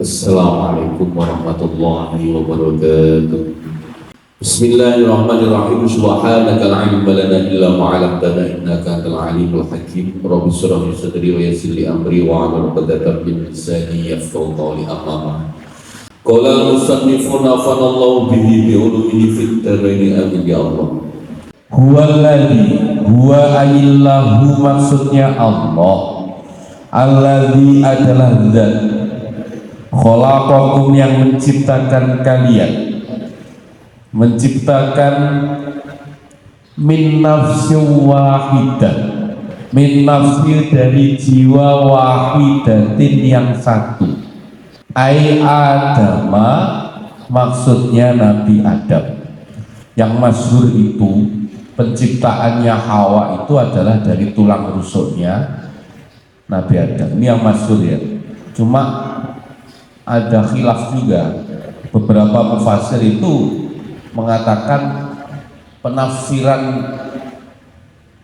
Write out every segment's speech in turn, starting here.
Assalamualaikum warahmatullahi wabarakatuh. Bismillahirrahmanirrahim. Subhanaka la ilma lana illa ma 'allamtana innaka antal alimul hakim. Rabbi shrah li sadri wa yassir li amri wa 'hlul 'uqdatam min lisani yafqahu qawli. Amma ba'd. Qala al-musannifun nafanallahu bihi bi ulumihi fid dharain amin ya Allah. Huwallazi huwa ayillahu, maksudnya Allah. Allazi adalah zat khalaqakum, yang menciptakan kalian, menciptakan min nafsin wahidah, min nafsin dari jiwa wahidatin yang satu, ai Adama, maksudnya Nabi Adam. Yang masyhur itu penciptaannya Hawa itu adalah dari tulang rusuknya Nabi Adam. Ini yang masyhur ya. Cuma ada khilaf juga. Beberapa mufasir itu mengatakan penafsiran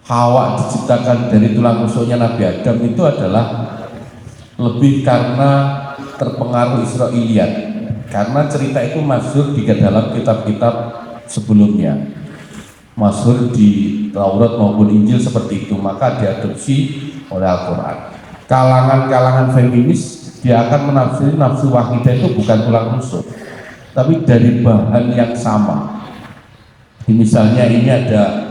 Hawa diciptakan dari tulang rusuknya Nabi Adam itu adalah lebih karena terpengaruh Israiliyat, karena cerita itu masyhur di dalam kitab-kitab sebelumnya, masyhur di Taurat maupun Injil seperti itu, maka diadopsi oleh Al-Quran. Kalangan-kalangan feminis dia akan menafsiri nafsu wahidah itu bukan tulang rusuk, tapi dari bahan yang sama. Misalnya ini ada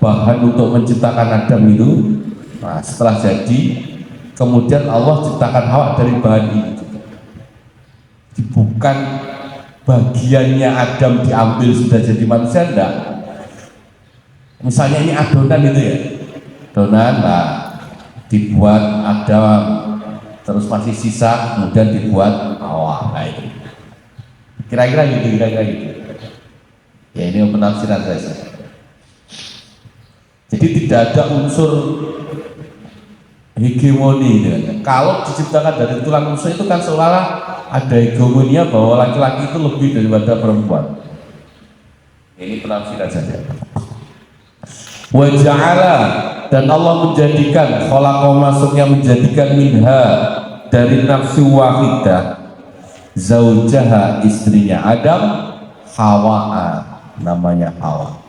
bahan untuk menciptakan Adam itu, nah setelah jadi kemudian Allah ciptakan Hawa dari bahan ini. Bukan bagiannya Adam diambil sudah jadi manusia, enggak. Misalnya ini adonan itu ya, adonan, nah dibuat Adam, terus masih sisa, kemudian dibuat Hawa. Nah itu kira-kira gitu. Ya ini penafsiran saya. Jadi tidak ada unsur hegemoni gitu. Kalau diciptakan dari tulang rusuk itu kan seolah ada hegemonia bahwa laki-laki itu lebih daripada perempuan. Ini penafsiran saja. Wa ja'ala, dan Allah menjadikan, khalaqa masuknya menjadikan minha dari nafsu wahidah, zaujaha istrinya Adam, Hawa namanya Hawa.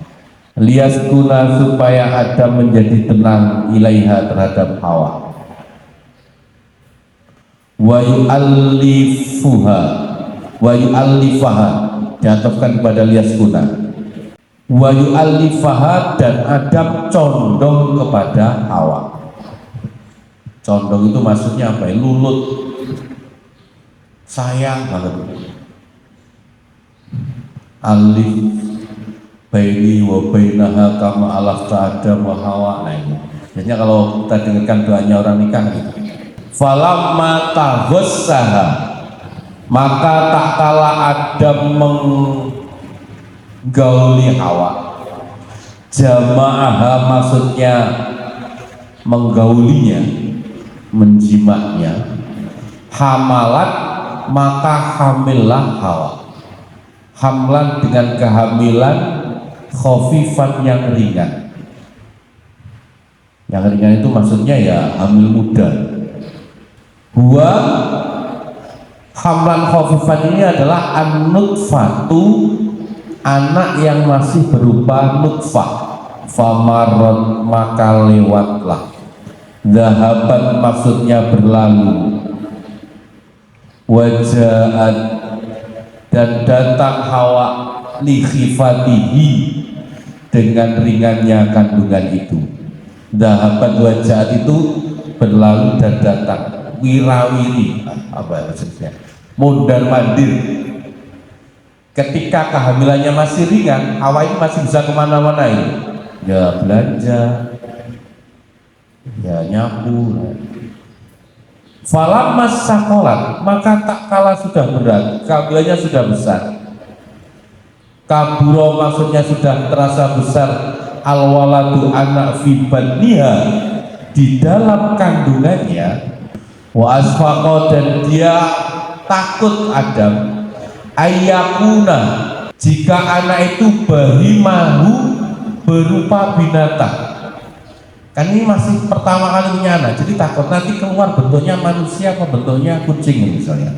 Liyaskuna, supaya Adam menjadi tenang ilaiha terhadap Hawa. Wa yu'allifaha, diatofkan kepada liyaskuna. Wa yu'allifaha, dan Adam condong kepada Hawa. Condong itu maksudnya apa ya? Lulut, sayang banget. Alif baini wa bainaha kama alafta Adam wa Hawa. Nah ini biasanya kalau kita dengarkan doanya orang nikah gitu. Falamma taghassaha, maka tak kala Adam menggauli Hawa. Jama'aha maksudnya menggaulinya, menjimaknya. Hamalat, maka hamillah Hawa. Hamlan, dengan kehamilan, khafifan, yang ringan. Yang ringan itu maksudnya ya hamil muda. Huwa hamlan khafifan ini adalah an-nutfatu, anak yang masih berupa nutfah. Famarot, maka lewatlah. Zahaban maksudnya berlalu. Wajaat, dan datang Hawa li khifatihi, dengan ringannya kandungan itu. Zahaban wajaat itu berlalu dan datang. Wirawiri, apa maksudnya? Mondar mandir. Ketika kehamilannya masih ringan, Hawa ini masih bisa kemana-mana ini. Ya belanja, ya nyapu. Falammas sakolat, maka tak kala sudah berat, kehamilannya sudah besar. Kaburo maksudnya sudah terasa besar. Alwaladu, anak fi batniha, di dalam kandungannya. Wa asfaqo, dan dia takut Adam, ayyakuna, jika anak itu bahimahu, berupa binatang. Kan ini masih pertama kali punya anak, jadi takut nanti keluar bentuknya manusia atau bentuknya kucing misalnya.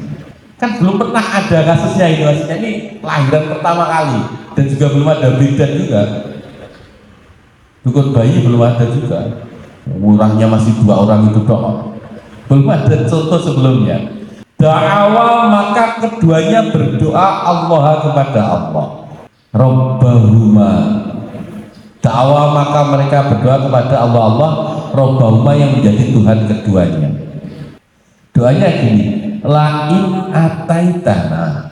Kan belum pernah ada kasusnya ini, maksudnya ini lahiran pertama kali, dan juga belum ada bidan juga, dukun bayi belum ada juga, murahnya masih 2 orang itu doang, belum ada contoh sebelumnya. Da'awa, maka keduanya berdoa Allah kepada Allah. Rabbahuma, da'awa, maka mereka berdoa kepada Allah Rabbahuma yang menjadi Tuhan keduanya. Doanya gini, lain ataitana,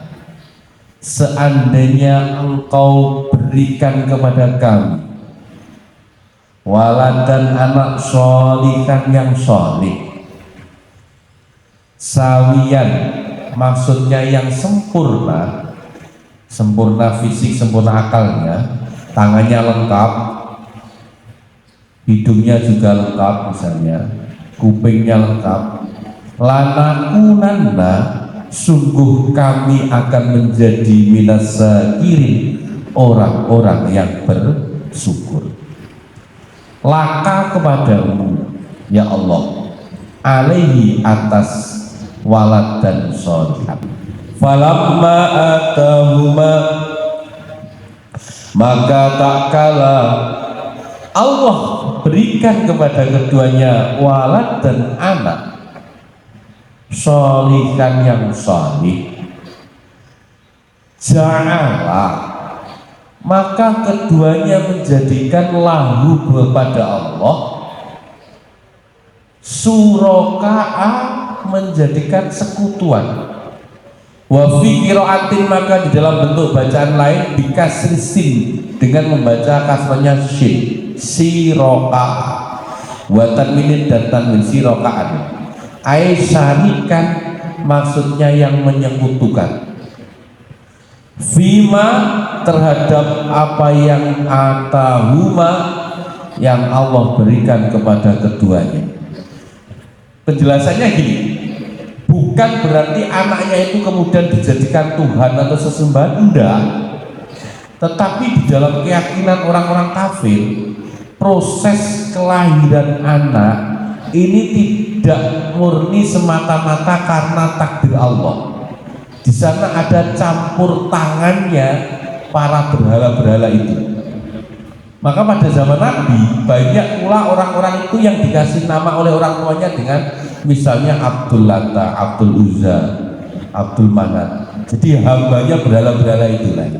seandainya engkau berikan kepada kami waladan, anak sholihan yang sholih, sawian, maksudnya yang sempurna, sempurna fisik, sempurna akalnya, tangannya lengkap, hidungnya juga lengkap misalnya, kupingnya lengkap, lanakunanna, sungguh kami akan menjadi minasakirin, orang-orang yang bersyukur. Laka, kepadamu ya Allah, alaihi, atas walad dan sholihan. Falamma atahuma, maka tak kala Allah berikan kepada keduanya walad dan anak sholihan yang sholih, ja'ala, maka keduanya menjadikan lahu kepada Allah suraka'a, menjadikan sekutuan. Wa fi qiraatin, maka di dalam bentuk bacaan lain bikasri sin, dengan membaca kasrahnya shin, siraka'a, wa tanwinin dan tanwin, siraka'an, ai syarikan, maksudnya yang menyekutukan, fima, terhadap apa yang atahuma, yang Allah berikan kepada keduanya. Penjelasannya gini, bukan berarti anaknya itu kemudian dijadikan Tuhan atau sesembahan, enggak, tetapi di dalam keyakinan orang-orang kafir, proses kelahiran anak ini tidak murni semata-mata karena takdir Allah. Di sana ada campur tangannya para berhala-berhala itu. Maka pada zaman Nabi banyak pula orang-orang itu yang dikasih nama oleh orang tuanya dengan misalnya Abdul Lata, Abdul Uzza, Abdul Manat. Jadi hambanya berhala-berhala itulah.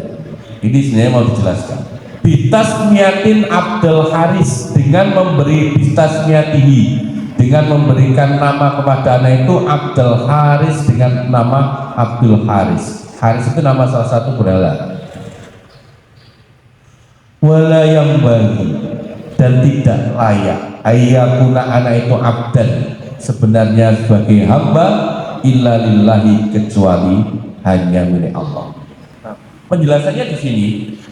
Ini sebenarnya mau dijelaskan. Bitasmiyatin Abdul Haris, dengan memberi bitasmiyatihi, dengan memberikan nama kepada anak itu Abdul Haris dengan nama Abdul Haris. Haris itu nama salah satu berhala. Wala yang bagi, dan tidak layak ayyakuna, anak itu abdan, sebenarnya sebagai hamba, illa lillahi, kecuali hanya milik Allah. Penjelasannya di sini,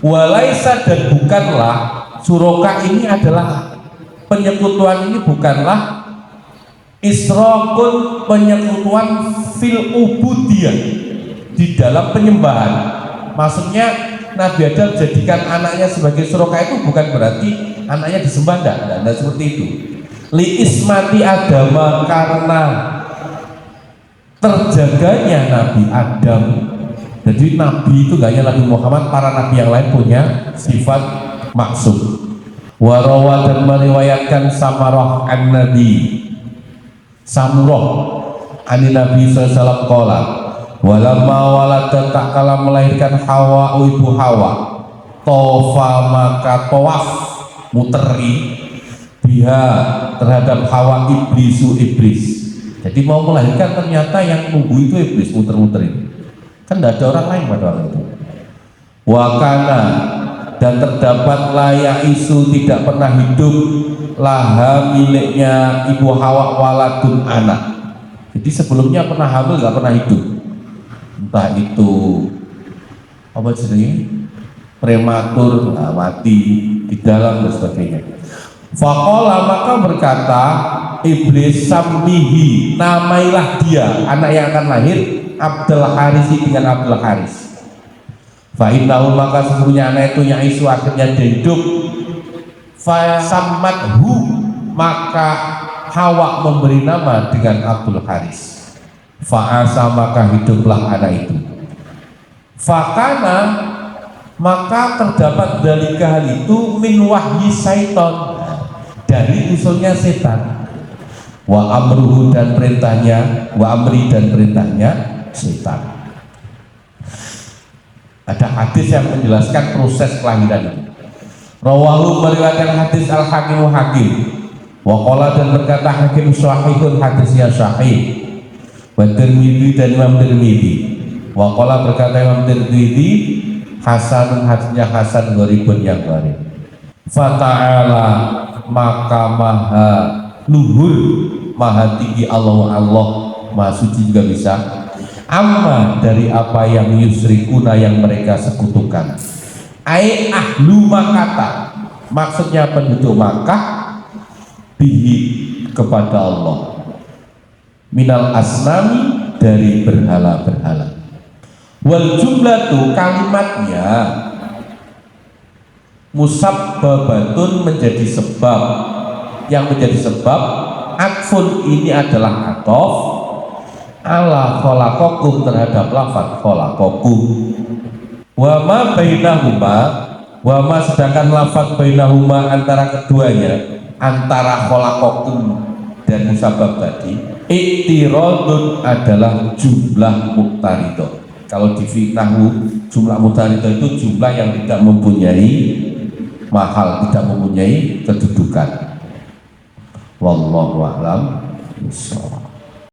walaisa, dan bukanlah, suraka ini adalah penyekutuan, ini bukanlah isrokun, penyekutuan fil ubudiyah, di dalam penyembahan. Maksudnya Nabi Adam jadikan anaknya sebagai suraka itu bukan berarti anaknya disembah, tidak seperti itu. Li ismati Adama, karena terjaganya Nabi Adam. Jadi Nabi itu gak hanya Nabi Muhammad, para Nabi yang lain punya sifat maksum. Warawa, dan meriwayatkan Samarah an Nabi, Samurah ani Nabi SAW qala, walamma waladat, tak kala melahirkan Hawa, ibu Hawa, tofa, maka tawaf, muteri, biha, terhadap Hawa, iblisu, iblis. Jadi mau melahirkan, ternyata yang nunggu itu iblis, muter-muter ini. Kan tidak ada orang lain pada waktu itu. Wakana, dan terdapat layak isu, tidak pernah hidup, laha, miliknya ibu Hawa, waladun, anak. Jadi sebelumnya pernah hamil, nggak pernah hidup. Entah itu apa jenis prematur, mati di dalam dan sebagainya. Faqala, maka berkata iblis, sambihi, namailah dia anak yang akan lahir Abdul Haris, dengan Abdul Haris. Fa'innahu, maka sesungguhnya anak itu yang isu akhirnya dia hidup. Fasammathu, maka Hawa memberi nama dengan Abdul Haris. Fa'asa maka hiduplah anak itu. Fakana maka terdapat dari hal itu min wahyi syaiton, dari usulnya setan. Wa amruhu dan perintahnya, wa amri dan perintahnya setan. Ada hadis yang menjelaskan proses kelahiran itu. Rawahu meriwayatkan hadis al-Hakim Hakim. Wa qala dan berkata Hakim sahihun, hadisnya sahih. Wa Tirmidzi dan Imam Tirmidzi. Wa qala berkata Imam Tirmidzi hasanun, hadisnya hasan gharibun yang gharib. Fata'ala maka maha luhur, maha tinggi Allah maha suci juga bisa. Amma dari apa yang yusrikuna yang mereka sekutukan. Ai ahlu Makkah, maksudnya penduduk Makkah, bihi kepada Allah, minal asnami dari berhala-berhala. Wal jumlatu kalimatnya musabbabatun menjadi sebab, yang menjadi sebab atfun ini adalah atof ala khalaqakum terhadap lafaz khalaqakum. Wa ma bainahuma, wa ma sedangkan lafaz bainahuma antara keduanya, antara khalaqakum dan musabab tadi, iktiradun adalah jumlah muqtaridah. Kalau di fiknahu jumlah muqtaridah itu jumlah yang tidak mempunyai mahal, tidak mempunyai kedudukan. Wallahu a'lam bishawab.